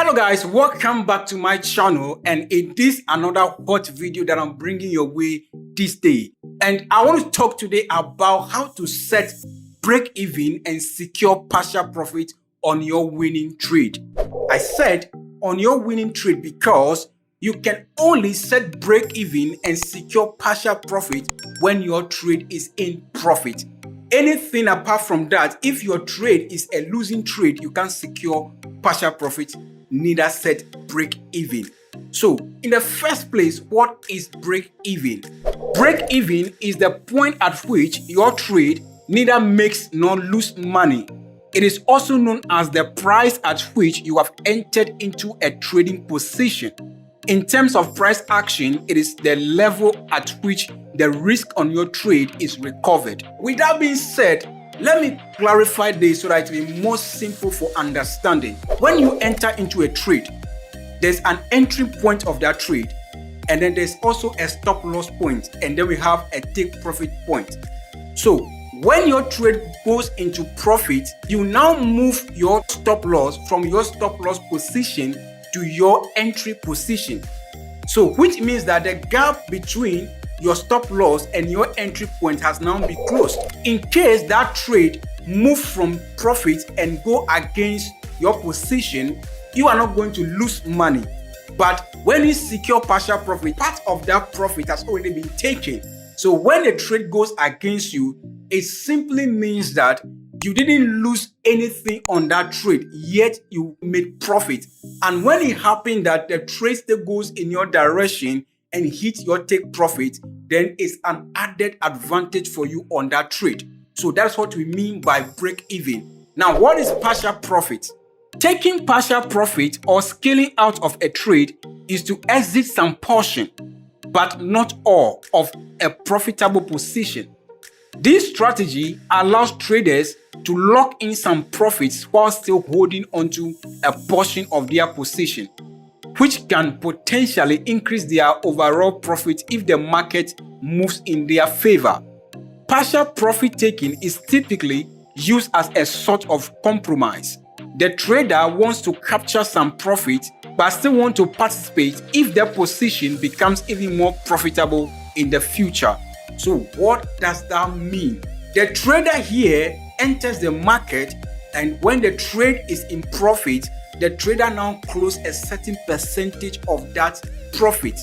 Hello guys, welcome back to my channel, and it is another hot video that I'm bringing your way this day. And I want to talk today about how to set break even and secure partial profit on your winning trade. I said on your winning trade because you can only set break even and secure partial profit when your trade is in profit. Anything apart from that, if your trade is a losing trade, you can't secure partial profit, neither set break even. So in the first place, what is break even? Break even is the point at which your trade neither makes nor lose money. It is also known as the price at which you have entered into a trading position. In terms of price action, it is the level at which the risk on your trade is recovered. With that being said, let me clarify this so that it will be more simple for understanding. When you enter into a trade, there's an entry point of that trade, and then there's also a stop loss point, and then we have a take profit point. So when your trade goes into profit, you now move your stop loss from your stop loss position to your entry position. So which means that the gap between your stop loss and your entry point has now been closed. In case that trade move from profit and go against your position, you are not going to lose money. But when you secure partial profit, part of that profit has already been taken. So when a trade goes against you, it simply means that you didn't lose anything on that trade, yet you made profit. And when it happened that the trade still goes in your direction and hit your take profit, then it's an added advantage for you on that trade. So that's what we mean by break even. Now, what is partial profit? Taking partial profit or scaling out of a trade is to exit some portion, but not all, of a profitable position. This strategy allows traders to lock in some profits while still holding onto a portion of their position, which can potentially increase their overall profit if the market moves in their favor. Partial profit taking is typically used as a sort of compromise. The trader wants to capture some profit but still want to participate if their position becomes even more profitable in the future. So what does that mean? The trader here enters the market, and when the trade is in profit, the trader now closes a certain percentage of that profit,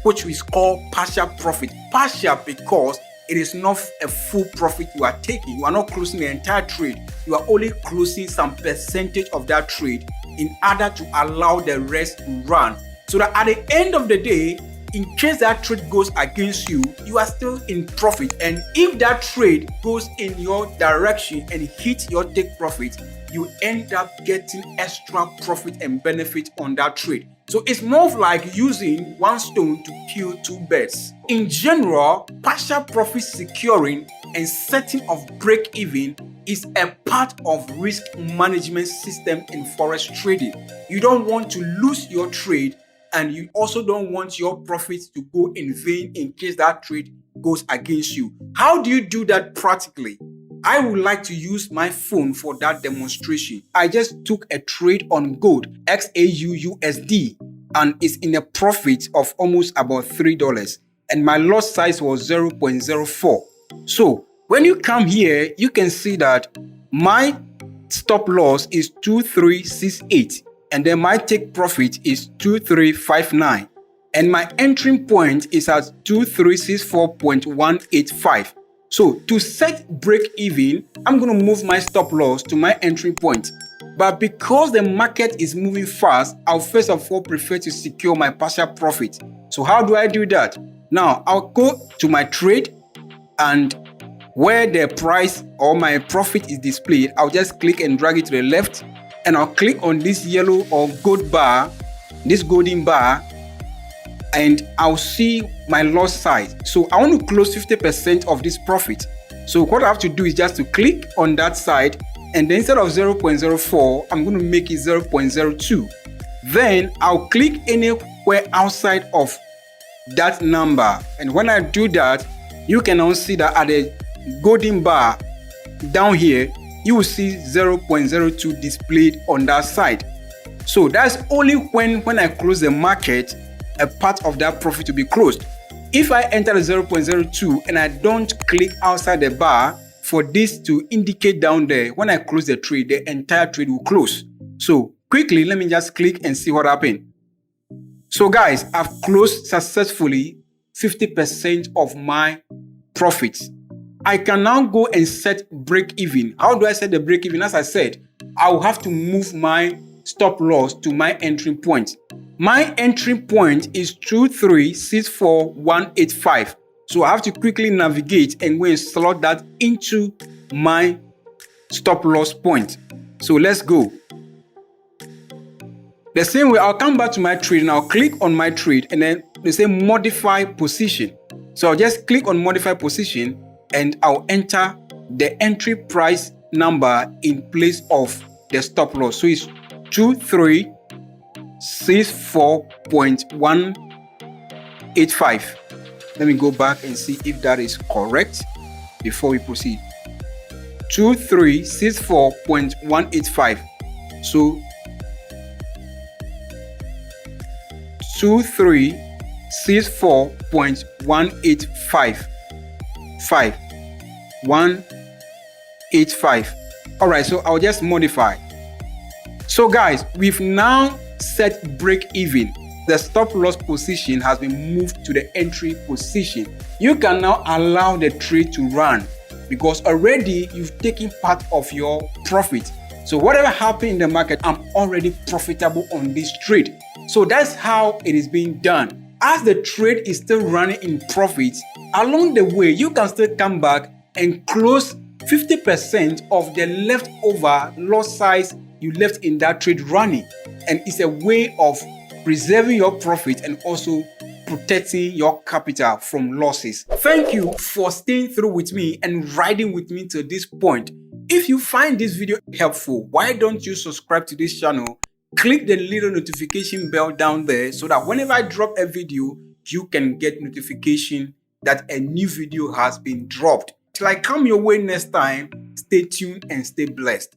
which we call partial profit. Partial because it is not a full profit you are taking. You are not closing the entire trade. You are only closing some percentage of that trade in order to allow the rest to run. So that at the end of the day, in case that trade goes against you, you are still in profit. And if that trade goes in your direction and hits your take profit, you end up getting extra profit and benefit on that trade. So it's more of like using one stone to kill two birds. In general, partial profit securing and setting of break even is a part of risk management system in forex trading. You don't want to lose your trade, and you also don't want your profits to go in vain in case that trade goes against you. How do you do that practically? I would like to use my phone for that demonstration. I just took a trade on gold, XAUUSD, and it's in a profit of almost about $3. And my loss size was 0.04. So when you come here, you can see that my stop loss is 2368. And then my take profit is 2359. And my entry point is at 2364.185. So to set break even, I'm going to move my stop loss to my entry point. But because the market is moving fast, I'll first of all prefer to secure my partial profit. So how do I do that? Now I'll go to my trade, and where the price or my profit is displayed, I'll just click and drag it to the left. And I'll click on this yellow or gold bar, this golden bar, and I'll see my loss size. So I want to close 50% of this profit. So what I have to do is just to click on that side, and then instead of 0.04, I'm going to make it 0.02. Then I'll click anywhere outside of that number. And when I do that, you can now see that at the golden bar down here, you will see 0.02 displayed on that side. So that's only when I close the market, a part of that profit will be closed. If I enter the 0.02 and I don't click outside the bar for this to indicate down there, when I close the trade, the entire trade will close. So quickly, let me just click and see what happened. So guys, I've closed successfully 50% of my profits. I can now go and set break even. How do I set the break even? As I said, I will have to move my stop loss to my entry point. My entry point is 2364185. So I have to quickly navigate and go and slot that into my stop loss point. So let's go. The same way, I'll come back to my trade and I'll click on my trade and then they say modify position. So I'll just click on modify position and I'll enter the entry price number in place of the stop loss. So it's 2364.185. Let me go back and see if that is correct before we proceed. 2364.185. So 2364.185. 185. All right, so I'll just modify. So guys, we've now set break even. The stop loss position has been moved to the entry position. You can now allow the trade to run because already you've taken part of your profit. So whatever happened in the market, I'm already profitable on this trade. So that's how it is being done. As the trade is still running in profits, along the way, you can still come back and close 50% of the leftover loss size you left in that trade running. And it's a way of preserving your profit and also protecting your capital from losses. Thank you for staying through with me and riding with me to this point. If you find this video helpful, why don't you subscribe to this channel? Click the little notification bell down there so that whenever I drop a video, you can get notification that a new video has been dropped. Till I come your way next time, stay tuned and stay blessed.